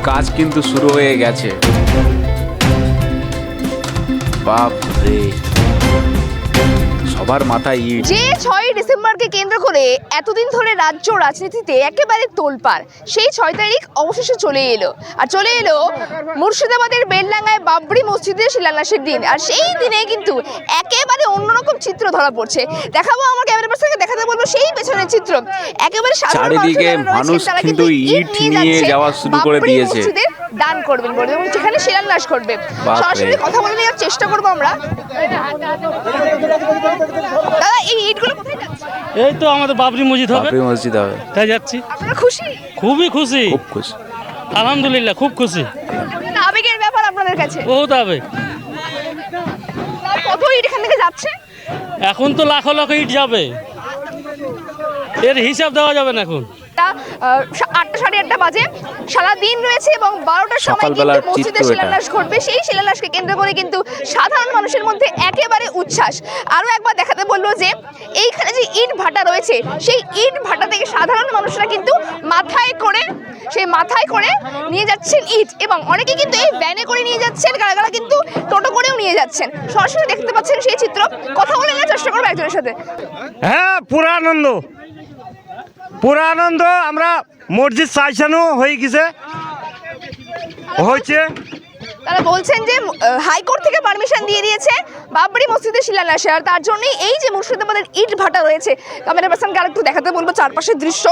কাজ কিন্তু শুরু হয়ে গেছে। বাপ রে, সবার মাথায় ইট। যে 6ই ডিসেম্বরকে কেন্দ্র করে এতদিন ধরে রাজ্য রাজনীতিতে একেবারে তোলপাড়, সেই 6 তারিখ অবশেষে চলে এলো। আর চলে এলো মুর্শিদাবাদের বেলডাঙ্গায় বাবরি মসজিদের শিলান্যাসের দিন। আর সেই দিনে কিন্তু একেবারে অন্যরকম চিত্র ধরা পড়ছে। দেখাবো আমার ক্যামেরা পার্সনকে, দেখাতে বলবো সেই পেছনের চিত্র। একেবারে চারিদিকে মানুষ কিন্তু ইট নিয়ে যাওয়া শুরু করে দিয়েছে, দান করবেন বলে, এবং যেখানে শিলান্যাস করবে। সরাসরি কথা বলে নেওয়ার চেষ্টা করবো আমরা। দাদা, এই ইটগুলো কোথায় যাচ্ছে? এই তো আমাদের বাবরি মসজিদ হবে। বাবরি মসজিদ হবে, তাই যাচ্ছি। আপনারা খুশি? খুবই খুশি, খুব খুশি, আলহামদুলিল্লাহ খুব খুশি। আবেগের ব্যাপার আপনাদের কাছে। বহুত আবেগ। কত ইট এখান থেকে যাচ্ছে? এখন তো লাখো লাখো ইট যাবে, এর হিসাব দেওয়া যাবে না এখন। 8টা সাড়ে 8টা বাজে, সারাদিন রয়েছে এবং 12টার সময় কিন্তু সকালবেলার মসজিদে চিত্র শিলান্যাস ঘটবে। সেই শিলান্যাসকে কেন্দ্র করে কিন্তু সাধারণ মানুষের মধ্যে একেবারে উচ্ছ্বাস। আরও একবার দেখাতে বলবো যে এইখানে যে ইট ভাটা রয়েছে, সেই ইট ভাটা থেকে সাধারণ মানুষরা কিন্তু মাথায় করে নিয়ে যাচ্ছেন ইট, এবং অনেকে কিন্তু এই ভ্যানে করে নিয়ে যাচ্ছেন, কারা কিন্তু টোটো করেও নিয়ে যাচ্ছেন। সরাসরি দেখতে পাচ্ছেন সেই চিত্র। কথা বলে নেওয়ার চেষ্টা করবো একজনের সাথে। হ্যাঁ, পুরা আনন্দ। আমরা মসজিদ সাইসানো হয়ে গেছে, হয়েছে। তারা বলছেন যে হাইকোর্ট থেকে পারমিশন দিয়ে দিয়েছে বাবরি মসজিদের শিলান্যাসে, আর তার জন্যই এই যে মুর্শিদাবাদের ইট ভাটা রয়েছে। ক্যামেরা পার্সনকে আরেকটু দেখাতে বলবো চারপাশের দৃশ্য।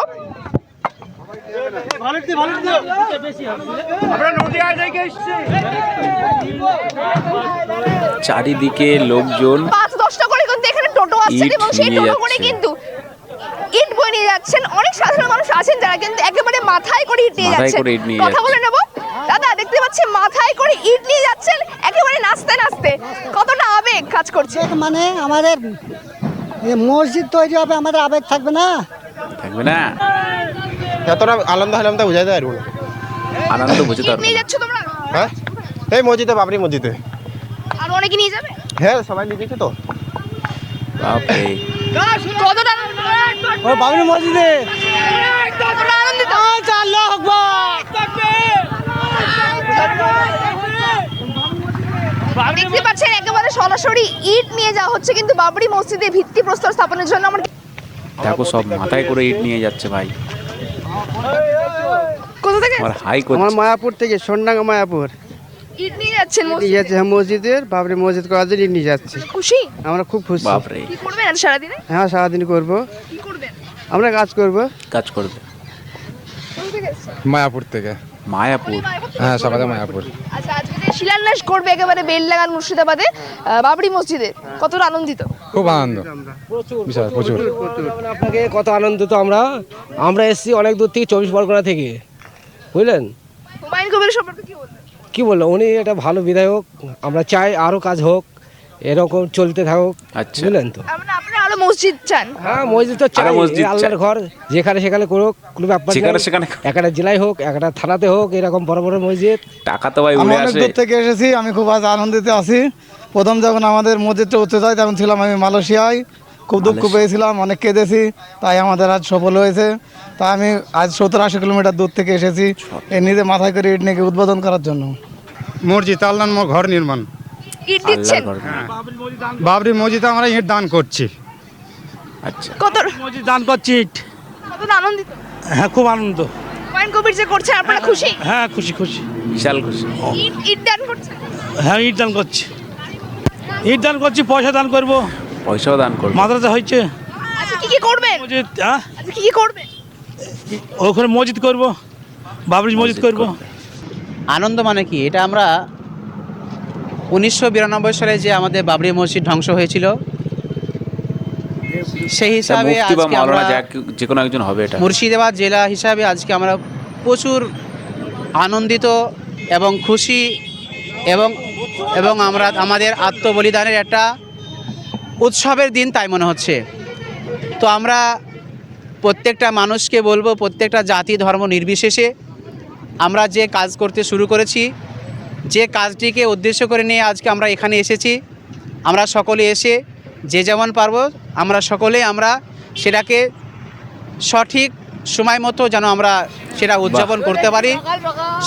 চারিদিকে লোকজন 5-10টা করে কিন্তু এখানে টোটো আসছে, এবং সেই টোটো করে কিন্তু ইট বয়ে নিয়ে যাচ্ছেন। অনেক সাধারণ মানুষ আছেন যারা কিন্তু একেবারে মাথায় করে ইট নিয়ে যাচ্ছেন। কথা বলে নেব। দাদা, দেখতে পাচ্ছি মাথায় করে ইট নিয়ে যাচ্ছেন, একেবারে নাচতে নাচতে। কতটা আবেগ কাজ করছে? মানে আমাদের মসজিদ তৈরি হবে, আমাদের আবেগ থাকবে না? থাকবে না। যতটা আনন্দ হলাম তা বুঝাইতে পারবো না। আনন্দ বুঝতে ইট পারবো নিয়ে না। যাচ্ছ তোমরা? হ্যাঁ, এই মসজিদে, বাবরি মসজিদে। আর অনেকে নিয়ে যাবে? হ্যাঁ, সবাই নিয়ে গেছে তো। বাপ রে, কতটা বাবরি মসজিদে কতটা আনন্দিত? দেখতে পাচ্ছেন একেবারে সরাসরি ইট নিয়ে যাওয়া হচ্ছে কিন্তু বাবরি মসজিদে ভিত্তি প্রস্তর স্থাপনের জন্য। আমার দেখো সব মাথায় করে ইট নিয়ে যাচ্ছে ভাই। কোথা থেকে আমার হাই করছে। আমার মায়াপুর থেকে, সোনডাঙ্গা মায়াপুর ইট নিয়ে যাচ্ছেন নিয়ে মসজিদে? যাচ্ছে মসজিদের, বাবরি মসজিদ করার জন্য নিয়ে যাচ্ছে। খুশি? আমরা খুব খুশি। বাপ রে, কি করবেন আজ সারাদিনে? হ্যাঁ, সারাদিন করব, কি করবেন? আমরা কাজ করব। কাজ করবে। কোথা থেকে এসেছেন? মায়াপুর থেকে। মায়াপুর। হ্যাঁ, সবাই মায়াপুর। আচ্ছা, আজকে যে শিলান্যাস করবে একেবারে বেলডাঙ্গার মুর্শিদাবাদে বাবরি মসজিদে, কতটা আনন্দিত? খুব আনন্দ, বিশাল, প্রচুর। আপনাকে কত আনন্দিত আমরা এসেছি অনেক দূর থেকে, 24 পরগনা থেকে, বুঝলেন। হুমায়ুন কবির সম্পর্কে কি বলবেন? কি বললো, উনি একটা ভালো বিধায়ক। আমরা চাই আরও কাজ হোক, এরকম চলতে থাকুক, আচ্ছা। বুঝলেন তো। আপনারা আরো মসজিদ চান? হ্যাঁ, মসজিদ তো চাই, আরো মসজিদ চাই। আল্লাহর ঘর, যেখানে সেখানে করুক, কোনো ব্যাপার যেখানে নেই। সেখানে একটা জেলায় হোক, একটা থানাতে হোক, এরকম বড় বড় মসজিদ। টাকা তো ভাই আমি উড়ে অনেক আসে। দূর থেকে এসেছি, আমি খুব আজ আনন্দিত আছি। প্রথম যখন আমাদের মসজিদটা উঠতে যায় তখন ছিলাম আমি মালয়েশিয়ায়, খুব দুঃখ পেয়েছিলাম, অনেক কেঁদেছি। তাই আমাদের আজ সফল হয়েছে। তাই আমি আজ 70-80 কিলোমিটার দূর থেকে এসেছি এই নিজে মাথায় করে ইট নিয়ে উদ্বোধন করার জন্য। মসজিদ, আল্লাহর ঘর নির্মাণ। ইট দিচ্ছেন? আল্লাহর ঘর। বাবরি মসজিদে আমরা ইট দান করছি। আচ্ছা, কত মসজিদ দান করছি ইট। কতটা আনন্দিত? হ্যাঁ, খুব আনন্দ। হুমায়ুন কবির যে করছেন আপনারা খুশি? হ্যাঁ, খুশি খুশি। বিশাল খুশি। ইট দান করছেন? হ্যাঁ, ইট দান করছি, ইট দান করছি, পয়সা দান করবো, পয়সাও দান করবে। মাদ্রাসা হয়েছে। আচ্ছা, কি করবেন? মসজিদ, হ্যাঁ, আচ্ছা, কি করবেন? ওখানে মসজিদ করবো, বাবরি মসজিদ করবো। আনন্দ মানে কি, এটা আমরা 1992 সালে যে আমাদের বাবরি মসজিদ ধ্বংস হয়েছিল, সেই হিসাবে মুফতি বা আজকে আমরা মাওলানা যে কোনো একজন হবে। এটা মুর্শিদাবাদ জেলা হিসাবে আজকে আমরা প্রচুর আনন্দিত এবং খুশি, এবং আমরা আমাদের আত্মবলিদানের একটা উৎসবের দিন তাই মনে হচ্ছে। তো আমরা প্রত্যেকটা মানুষকে বলবো, প্রত্যেকটা জাতি ধর্ম নির্বিশেষে আমরা যে কাজ করতে শুরু করেছি, যে কাজটিকে উদ্দেশ্য করে নিয়ে আজকে আমরা এখানে এসেছি, আমরা সকলে এসে যে যেমন পারবো আমরা সকলে আমরা সেটাকে সঠিক সময় মতো যেন আমরা সেটা উদযাপন করতে পারি,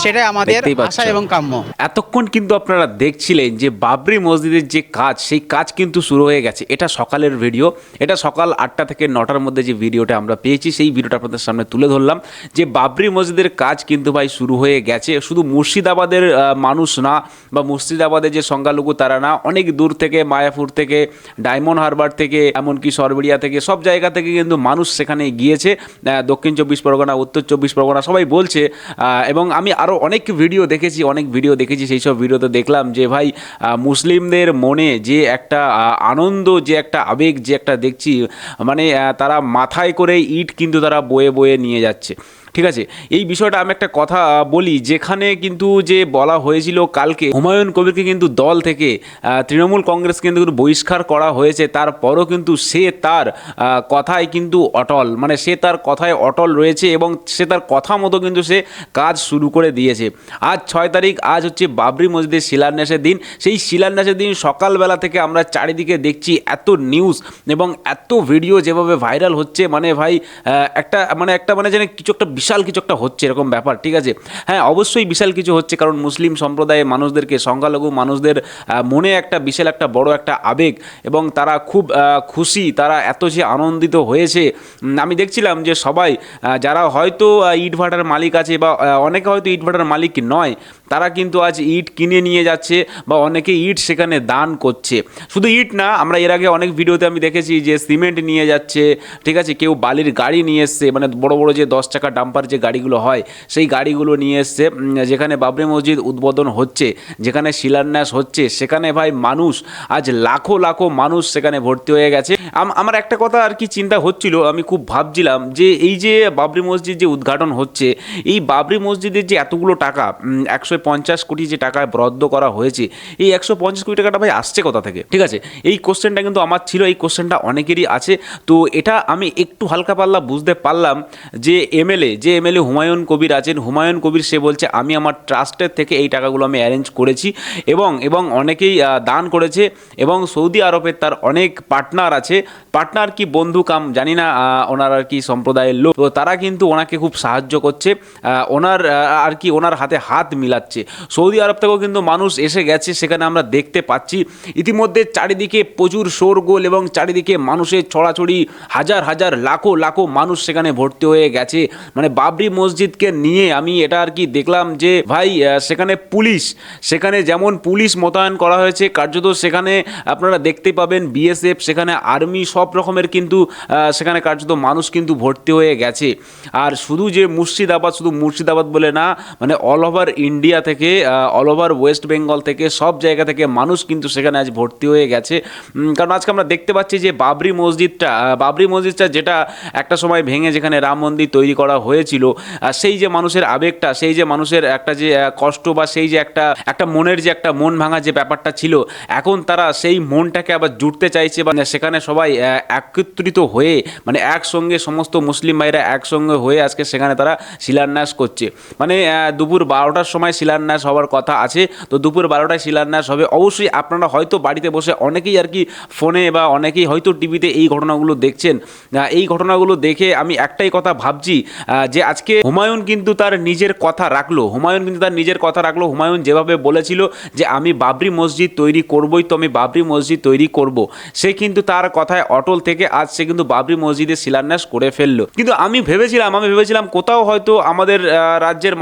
সেটাই আমাদের দেখতেই পাচ্ছ। আশা এবং কাম্য। এতক্ষণ কিন্তু আপনারা দেখছিলেন যে বাবরি মসজিদের যে কাজ, সেই কাজ কিন্তু শুরু হয়ে গেছে। এটা সকালের ভিডিও, এটা সকাল 8টা থেকে 9টার মধ্যে যে ভিডিওটা আমরা পেয়েছি সেই ভিডিওটা আপনাদের সামনে তুলে ধরলাম যে বাবরি মসজিদের কাজ কিন্তু ভাই শুরু হয়ে গেছে। শুধু মুর্শিদাবাদের মানুষ না, বা মুর্শিদাবাদের যে সংখ্যালঘু তারা না, অনেক দূর থেকে, মায়াপুর থেকে, ডায়মন্ড হারবার থেকে, এমনকি সরবেরিয়া থেকে, সব জায়গা থেকে কিন্তু মানুষ সেখানে গিয়েছে। দক্ষিণ 24 পরগনা, উত্তর 24 পরগনা সবাই বলছে। এবং আমি আরও অনেক ভিডিও দেখেছি, সেই সব ভিডিওতে দেখলাম যে ভাই মুসলিমদের মনে যে একটা আনন্দ, যে একটা আবেগ, যে একটা দেখছি, মানে তারা মাথায় করে ইট কিন্তু তারা বয়ে বয়ে নিয়ে যাচ্ছে। ঠিক আছে, এই বিষয়টা আমি একটা কথা বলি, যেখানে কিন্তু যে বলা হয়েছিল কালকে হুমায়ুন কবিরকে কিন্তু দল থেকে তৃণমূল কংগ্রেস কিন্তু বহিষ্কার করা হয়েছে, তারপরও কিন্তু সে তার কথায় কিন্তু অটল, মানে সে তার কথায় অটল রয়েছে এবং সে তার কথা মতো কিন্তু সে কাজ শুরু করে দিয়েছে। আজ 6 তারিখ, আজ হচ্ছে বাবরি মসজিদের শিলান্যাসের দিন। সেই শিলান্যাসের দিন সকালবেলা থেকে আমরা চারিদিকে দেখছি এত নিউজ এবং এত ভিডিও যেভাবে ভাইরাল হচ্ছে, মানে ভাই একটা যেন বিশাল কিছু একটা হচ্ছে এরকম ব্যাপার। ঠিক আছে, হ্যাঁ অবশ্যই বিশাল কিছু হচ্ছে, কারণ মুসলিম সম্প্রদায়ের মানুষদেরকে, সংখ্যালঘু মানুষদের মনে একটা বিশাল একটা বড় একটা আবেগ এবং তারা খুব খুশি, তারা এত যে আনন্দিত হয়েছে। আমি দেখছিলাম যে সবাই যারা হয়তো ইটভাটার মালিক আছে বা অনেকে হয়তো ইটভাটার মালিক নয়, তারা কিন্তু আজ ইট কিনে নিয়ে যাচ্ছে বা অনেকে ইট সেখানে দান করছে। শুধু ইট না, আমরা এর আগে অনেক ভিডিওতে আমি দেখেছি যে সিমেন্ট নিয়ে যাচ্ছে। ঠিক আছে, কেউ বালির গাড়ি নিয়ে এসছে, মানে বড় বড় যে 10 চাকা ডাম্পার যে গাড়িগুলো হয় সেই গাড়িগুলো নিয়ে এসছে। যেখানে বাবরি মসজিদ উদ্বোধন হচ্ছে, যেখানে শিলান্যাস হচ্ছে, সেখানে ভাই মানুষ, আজ লাখো লাখো মানুষ সেখানে ভর্তি হয়ে গেছে। আমার একটা কথা আর কি চিন্তা হচ্ছিল, আমি খুব ভাবছিলাম যে এই যে বাবরি মসজিদ যে উদ্ঘাটন হচ্ছে, এই বাবরি মসজিদের যে এতগুলো টাকা, 150 কোটি যে টাকা বরাদ্দ করা হয়েছে, এই 150 কোটি টাকাটা ভাই আসছে কোথা থেকে? ঠিক আছে, এই কোশ্চেনটা কিন্তু আমার ছিল, এই কোশ্চেনটা অনেকেরই আছে। তো এটা আমি একটু হালকা পাল্লা বুঝতে পারলাম যে এমএলএ হুমায়ুন কবির আছেন, হুমায়ুন কবির সে বলছে আমি আমার ট্রাস্টের থেকে এই টাকাগুলো আমি অ্যারেঞ্জ করেছি এবং অনেকেই দান করেছে এবং সৌদি আরবের তার অনেক পার্টনার আছে, পার্টনার কি বন্ধু কাম জানি না, ওনার আর কি সম্প্রদায়ের লোক, তো তারা কিন্তু ওনাকে খুব সাহায্য করছে, ওনার হাতে হাত মিলাচ্ছে। সৌদি আরব থেকেও কিন্তু মানুষ এসে গেছে, সেখানে আমরা দেখতে পাচ্ছি ইতিমধ্যে চারিদিকে প্রচুর শোরগোল এবং চারিদিকে মানুষের ছড়াছড়ি, হাজার হাজার লাখো লাখো মানুষ সেখানে ভর্তি হয়ে গেছে। মানে বাবরি মসজিদকে নিয়ে আমি এটা আর কি দেখলাম যে ভাই সেখানে যেমন পুলিশ মোতায়েন করা হয়েছে, কার্যত সেখানে আপনারা দেখতে পাবেন বিএসএফ, সেখানে আর্মি, সব রকমের কিন্তু সেখানে কার্যত মানুষ কিন্তু ভর্তি হয়ে গেছে। আর শুধু মুর্শিদাবাদ বলে না, মানে অল ওভার ইন্ডিয়া থেকে, অল ওভার ওয়েস্ট বেঙ্গল থেকে, সব জায়গা থেকে মানুষ কিন্তু সেখানে আজ ভর্তি হয়ে গেছে। কারণ আজকে আমরা দেখতে পাচ্ছি যে বাবরি মসজিদটা যেটা একটা সময় ভেঙে যেখানে রাম মন্দির তৈরি করা হয়েছিল, সেই যে মানুষের আবেগটা, সেই যে মানুষের একটা যে কষ্ট বা সেই যে একটা মনের যে একটা মন ভাঙা যে ব্যাপারটা ছিল, এখন তারা সেই মনটাকে আবার জুড়তে চাইছে বা সেখানে সবাই একত্রিত হয়ে, মানে একসঙ্গে সমস্ত মুসলিম ভাইরা একসঙ্গে হয়ে আজকে সেখানে তারা শিলান্যাস করছে। মানে দুপুর 12টার সময় শিলান্যাস হওয়ার কথা আছে, তো দুপুর 12টায় শিলান্যাস হবে। অবশ্যই আপনারা হয়তো বাড়িতে বসে অনেকেই আর কি ফোনে বা অনেকেই হয়তো টিভিতে এই ঘটনাগুলো দেখছেন। এই ঘটনাগুলো দেখে আমি একটাই কথা ভাবছি যে আজকে হুমায়ুন কিন্তু তার নিজের কথা রাখলো। হুমায়ুন যেভাবে বলেছিল যে আমি বাবরি মসজিদ তৈরি করবই, তো আমি বাবরি মসজিদ তৈরি করব, সে কিন্তু তার কথায় অটল থেকে আজ সে কিন্তু বাবরি মসজিদের শিলান্যাস করে ফেললো। কিন্তু আমি ভেবেছিলাম কোথাও হয়তো আমাদের রাজ্যের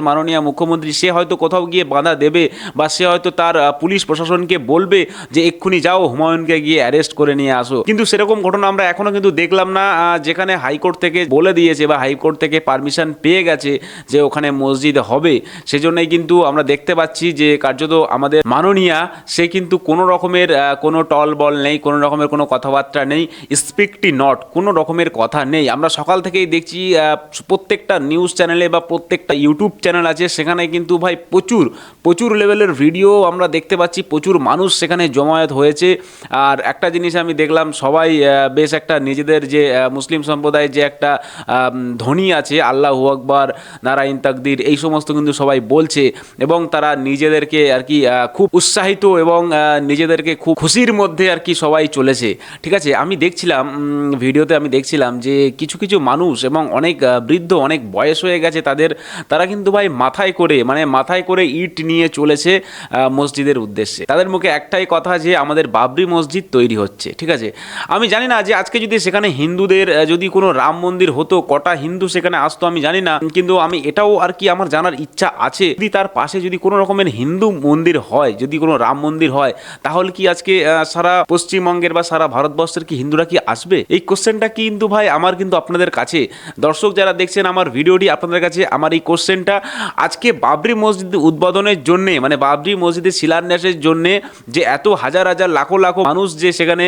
মাননীয় মুখ্যমন্ত্রী সে হয়তো কোথাও গিয়ে বাধা দেবে বা সে হয়তো তার পুলিশ প্রশাসনকে বলবে যে এক্ষুনি যাও হুমায়ুনকে গিয়ে অ্যারেস্ট করে নিয়ে আসো, কিন্তু সেরকম ঘটনা আমরা এখনো কিন্তু দেখলাম না। যেখানে হাইকোর্ট থেকে বলে দিয়েছে বা হাইকোর্ট থেকে পারমিশন পেয়ে গেছে যে ওখানে মসজিদ হবে, সেজন্যই কিন্তু আমরা দেখতে পাচ্ছি যে কার্যত আমাদের মাননীয়া সে কিন্তু কোনো রকমের কোনো টল বল নেই, কোনো রকমের কোনো কথাবার্তা নেই, স্পিকটি নট, কোনো রকমের কথা নেই। আমরা সকাল থেকেই দেখছি প্রত্যেকটা নিউজ চ্যানেলে বা প্রত্যেকটা ইউটিউব চ্যানেল আছে, সেখানে কিন্তু ভাই প্রচুর লেভেলের ভিডিও আমরা দেখতে পাচ্ছি, প্রচুর মানুষ সেখানে জমায়েত হয়েছে। আর একটা জিনিস আমি দেখলাম, সবাই বেশ একটা নিজেদের যে মুসলিম সম্প্রদায়ের যে একটা ধ্বনি আছে, আল্লাহু আকবার, নারায়ণ তাকদির, এই সমস্ত কিন্তু সবাই বলছে এবং তারা নিজেদেরকে আর কি খুব উৎসাহিত এবং নিজেদেরকে খুব খুশির মধ্যে আর কি সবাই চলেছে। ঠিক আছে, আমি দেখছিলাম ভিডিওতে, আমি দেখছিলাম যে কিছু কিছু মানুষ এবং অনেক বৃদ্ধ, অনেক বয়স হয়ে গেছে তারা কিন্তু ভাই মাথায় করে ইট নিয়ে চলেছে মসজিদের উদ্দেশ্যে। তাদের মুখে একটাই কথা যে আমাদের বাবরি মসজিদ তৈরি হচ্ছে। ঠিক আছে, আমি জানি না যে আজকে যদি সেখানে হিন্দুদের যদি কোনো রাম মন্দির হতো, কটা হিন্দু সেখানে আসতো আমি জানি না, কিন্তু আমি এটাও আর কি আমার জানার ইচ্ছা আছে, যদি তার পাশে যদি কোনো রকমের হিন্দু মন্দির হয়, যদি কোনো রাম মন্দির হয়, তাহলে কি আজকে সারা পশ্চিমবঙ্গের বা সারা ভারতবর্ষের কি হিন্দুরা কি আসবে? এই কোশ্চেনটা কিন্তু ভাই আমার কিন্তু আপনাদের কাছে, দর্শক যারা দেখছেন আমার ভিডিওটি, আপনাদের কাছে আমার এই কোশ্চেনটা আজকে বাবরি মসজিদ উদ্বোধনের জন্যে, মানে বাবরি মসজিদের শিলান্যাসের জন্যে যে এত হাজার হাজার লাখো লাখো মানুষ যে সেখানে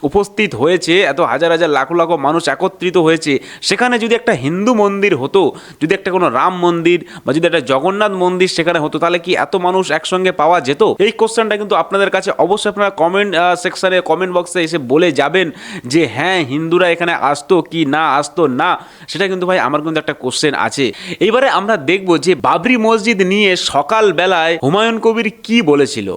উপস্থিত হয়েছে, এত হাজার হাজার লাখো লাখো মানুষ একত্রিত হয়েছে, সেখানে যদি একটা হিন্দু মন্দির হতো, যদি একটা কোনো রাম মন্দির বা যদি একটা জগন্নাথ মন্দির সেখানে হতো, তাহলে কি এত মানুষ একসঙ্গে পাওয়া যেত? এই কোশ্চেনটা কিন্তু আপনাদের কাছে অবশ্যই আপনারা কমেন্ট সেকশানে, কমেন্ট বক্সে এসে বলে যাবেন যে হ্যাঁ হিন্দুরা এখানে আসতো কি না আসতো না, সেটা কিন্তু ভাই আমার কিন্তু একটা কোশ্চেন আছে। এইবারে আমরা দেখব যে বাবরি মসজিদ নিয়ে সকালবেলায় হুমায়ুন কবির কি বলেছিল।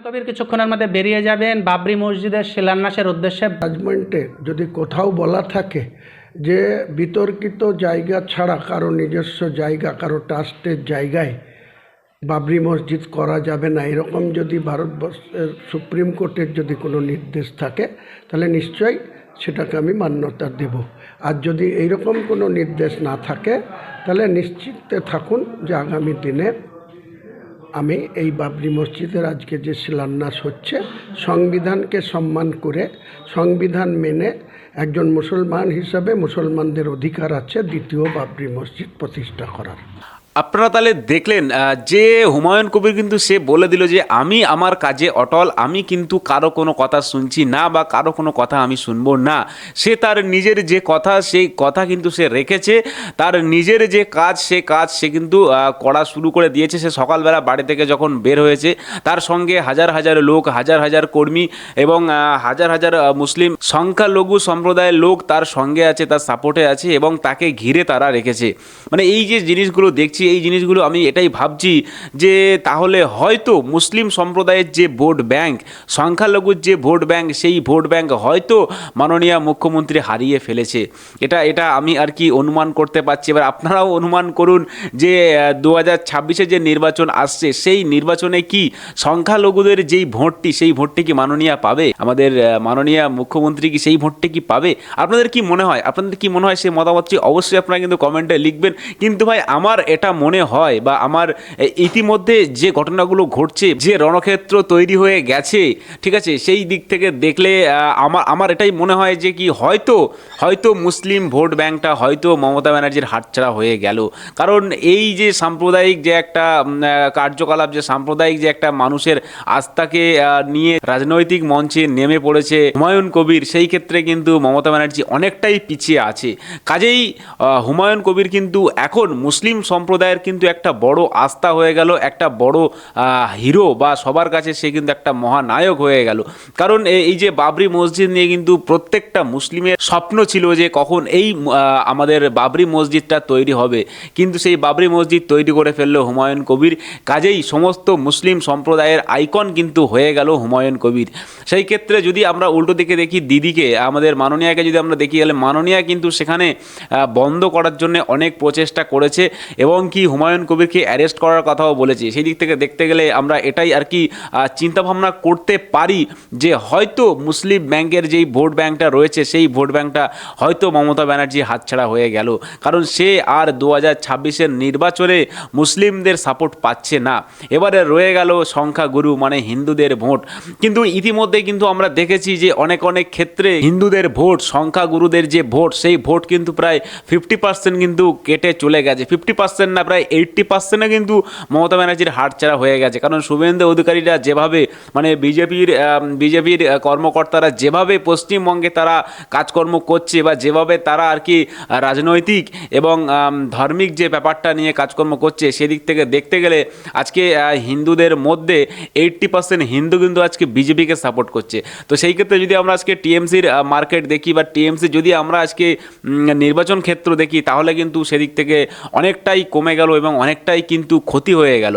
কবির কিছুক্ষণের মধ্যে বেরিয়ে যাবেন বাবরি মসজিদের শিলান্যাসের উদ্দেশ্যে। জাজমেন্টে যদি কোথাও বলা থাকে যে বিতর্কিত জায়গা ছাড়া কারো নিজস্ব জায়গা, কারো ট্রাস্টের জায়গায় বাবরি মসজিদ করা যাবে না, এরকম যদি ভারতবর্ষের সুপ্রিম কোর্টের যদি কোনো নির্দেশ থাকে তাহলে নিশ্চয়ই সেটাকে আমি মান্যতা দেব। আর যদি এইরকম কোনো নির্দেশ না থাকে তাহলে নিশ্চিন্তে থাকুন যে আগামী দিনে আমি এই বাবরি মসজিদের আজকে যে শিলান্যাস হচ্ছে, সংবিধানকে সম্মান করে, সংবিধান মেনে একজন মুসলমান হিসাবে মুসলমানদের অধিকার আছে দ্বিতীয় বাবরি মসজিদ প্রতিষ্ঠা করার। আপনারা তাহলে দেখলেন যে হুমায়ুন কবির কিন্তু সে বলে দিল যে আমি আমার কাজে অটল, আমি কিন্তু কারো কোনো কথা শুনছি না বা কারো কোনো কথা আমি শুনবো না। সে তার নিজের যে কথা, সেই কথা কিন্তু সে রেখেছে, তার নিজের যে কাজ সে কিন্তু করা শুরু করে দিয়েছে। সে সকালবেলা বাড়ি থেকে যখন বের হয়েছে, তার সঙ্গে হাজার হাজার লোক, হাজার হাজার কর্মী এবং হাজার হাজার মুসলিম সংখ্যালঘু সম্প্রদায়ের লোক তার সঙ্গে আছে, তার সাপোর্টে আছে এবং তাকে ঘিরে তারা রেখেছে। মানে এই যে জিনিসগুলো দেখছি, এই জিনিসগুলো আমি এটাই ভাবছি যে তাহলে হয়তো মুসলিম সম্প্রদায়ের যে ভোট ব্যাংক, সংখ্যালঘুর যে ভোট ব্যাংক, সেই ভোট ব্যাংক হয়তো মাননীয় মুখ্যমন্ত্রী হারিয়ে ফেলেছে। এটা আমি আর কি অনুমান করতে পারছি। এবার আপনারাও অনুমান করুন যে 2026-এ যে নির্বাচন আসছে, সেই নির্বাচনে কি সংখ্যালঘুদের যেই ভোটটি, সেই ভোটটি কি মাননীয় পাবে? আমাদের মাননীয় মুখ্যমন্ত্রী কি সেই ভোটটি কি পাবে? আপনাদের কি মনে হয়? সেই মতামতটি অবশ্যই আপনারা কিন্তু কমেন্টে লিখবেন। কিন্তু ভাই আমার এটা মনে হয় বা আমার ইতিমধ্যে যে ঘটনাগুলো ঘটছে, যে রণক্ষেত্র তৈরি হয়ে গেছে, ঠিক আছে, সেই দিক থেকে দেখলে আমার এটাই মনে হয় যে কি হয়তো মুসলিম ভোট ব্যাংকটা হয়তো মমতা ব্যানার্জির হাতছাড়া হয়ে গেল। কারণ এই যে সাম্প্রদায়িক যে একটা কার্যকলাপ, যে সাম্প্রদায়িক যে একটা মানুষের আস্থাকে নিয়ে রাজনৈতিক মঞ্চে নেমে পড়েছে হুমায়ুন কবির, সেই ক্ষেত্রে কিন্তু মমতা ব্যানার্জি অনেকটাই পিছিয়ে আছে। কাজেই হুমায়ুন কবির কিন্তু এখন মুসলিম সম্প্রদায়ের কিন্তু একটা বড় আস্থা হয়ে গেল, একটা বড় হিরো বা সবার কাছে সে কিন্তু একটা মহানায়ক হয়ে গেল। কারণ এই যে বাবরি মসজিদ নিয়ে কিন্তু প্রত্যেকটা মুসলিমের স্বপ্ন ছিল যে কখন এই আমাদের বাবরি মসজিদটা তৈরি হবে, কিন্তু সেই বাবরি মসজিদ তৈরি করে ফেললো হুমায়ুন কবির। কাজেই সমস্ত মুসলিম সম্প্রদায়ের আইকন কিন্তু হয়ে গেল হুমায়ুন কবির। সেই ক্ষেত্রে যদি আমরা উল্টো দিকে দেখি দিদিকে, আমাদের মাননীয়াকে যদি আমরা দেখি, তাহলে মাননীয়া কিন্তু সেখানে বন্ধ করার জন্য অনেক প্রচেষ্টা করেছে এবং কি হুমায়ুন কবিরকে অ্যারেস্ট করার কথাও বলেছে। সেই দিক থেকে দেখতে গেলে আমরা এটাই আর কি চিন্তাভাবনা করতে পারি যে হয়তো মুসলিম ব্যাংকের যেই ভোট ব্যাংকটা রয়েছে, সেই ভোট ব্যাংকটা হয়তো মমতা ব্যানার্জি হাতছাড়া হয়ে গেল। কারণ সে আর 2026-এর নির্বাচনে মুসলিমদের সাপোর্ট পাচ্ছে না। এবারে রয়ে গেল সংখ্যাগুরু মানে হিন্দুদের ভোট। কিন্তু ইতিমধ্যে কিন্তু আমরা দেখেছি যে অনেক ক্ষেত্রে হিন্দুদের ভোট, সংখ্যাগুরুদের যে ভোট, সেই ভোট কিন্তু প্রায় 50% কিন্তু কেটে চলে গেছে। 50% না প্রায় 80% কিন্তু মমতা ব্যানার্জির হাতছাড়া হয়ে গেছে। কারণ শুভেন্দু অধিকারীরা যেভাবে মানে বিজেপির কর্মকর্তারা যেভাবে পশ্চিমবঙ্গে তারা কাজকর্ম করছে বা যেভাবে তারা আর কি রাজনৈতিক এবং ধার্মিক যে ব্যাপারটা নিয়ে কাজকর্ম করছে, সেদিক থেকে দেখতে গেলে আজকে হিন্দুদের মধ্যে 80% হিন্দু কিন্তু আজকে বিজেপিকে সাপোর্ট করছে। তো সেই ক্ষেত্রে যদি আমরা আজকে টিএমসির মার্কেট দেখি বা টিএমসি যদি আমরা আজকে নির্বাচন ক্ষেত্র দেখি, তাহলে কিন্তু সেদিক থেকে অনেকটাই কমে গেল এবং অনেকটাই কিন্তু ক্ষতি হয়ে গেল।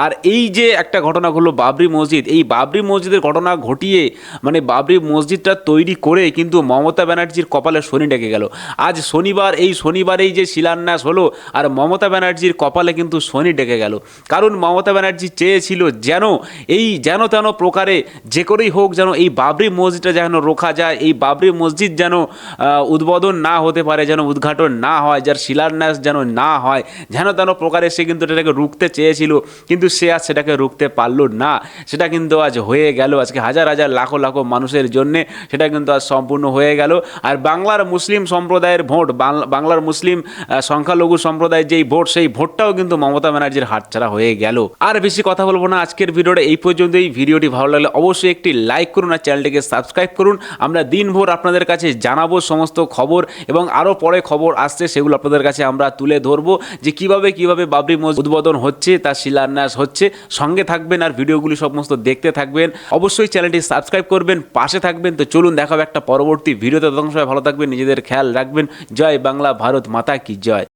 আর এই যে একটা ঘটনা ঘটলো বাবরি মসজিদ, এই বাবরি মসজিদের ঘটনা ঘটিয়ে মানে বাবরি মসজিদটা তৈরি করে কিন্তু মমতা ব্যানার্জির কপালে শনি ডেকে গেল। আজ শনিবার, এই শনিবারেই যে শিলান্যাস হলো আর মমতা ব্যানার্জির কপালে কিন্তু শনি ডেকে গেল। কারণ মমতা ব্যানার্জি চেয়েছিল যেন তেন প্রকারে যে করেই হোক যেন এই বাবরি মসজিদটা যেন রোখা যায়, এই বাবরি মসজিদ যেন উদ্বোধন না হতে পারে, যেন উদ্ঘাটন না হয়, যার শিলান্যাস যেন না হয়, যেন তেন প্রকারে সে কিন্তু এটাকে রুখতে চেয়েছিল, কিন্তু সে আজ সেটাকে রুখতে পারলো না। সেটা কিন্তু আজ হয়ে গেল, আজকে হাজার হাজার লাখো লাখো মানুষের জন্যে সেটা কিন্তু আজ সম্পূর্ণ হয়ে গেল। আর বাংলার মুসলিম সম্প্রদায়ের ভোট, বাংলার মুসলিম সংখ্যালঘু সম্প্রদায়ের যেই ভোট, সেই ভোটটাও কিন্তু মমতা ব্যানার্জির হাতছাড়া হয়ে গেল। আর বেশি কথা বলবো না, আজকের ভিডিওটা এই পর্যন্ত। এই ভিডিওটি ভালো লাগলে অবশ্যই একটি লাইক করুন আর চ্যানেলটিকে সাবস্ক্রাইব করুন। আমরা দিনভর আপনাদের কাছে জানাবো সমস্ত খবর এবং আরও পরে খবর আসছে সেগুলো আপনাদের কাছে আমরা তুলে ধরবো, যে কিভাবে বাবরি মসজিদ উদ্বোধন হচ্ছে, তার শিলান্যাস হচ্ছে। সঙ্গে থাকবেন আর ভিডিওগুলি সমস্ত দেখতে থাকবেন। অবশ্যই চ্যানেলটি সাবস্ক্রাইব করবেন, পাশে থাকবেন। তো চলুন দেখা হবে একটা পরবর্তী ভিডিওতে। ততক্ষণ সবাই ভালো থাকবেন, নিজেদের খেয়াল রাখবেন। জয় বাংলা, ভারত মাতা কি জয়।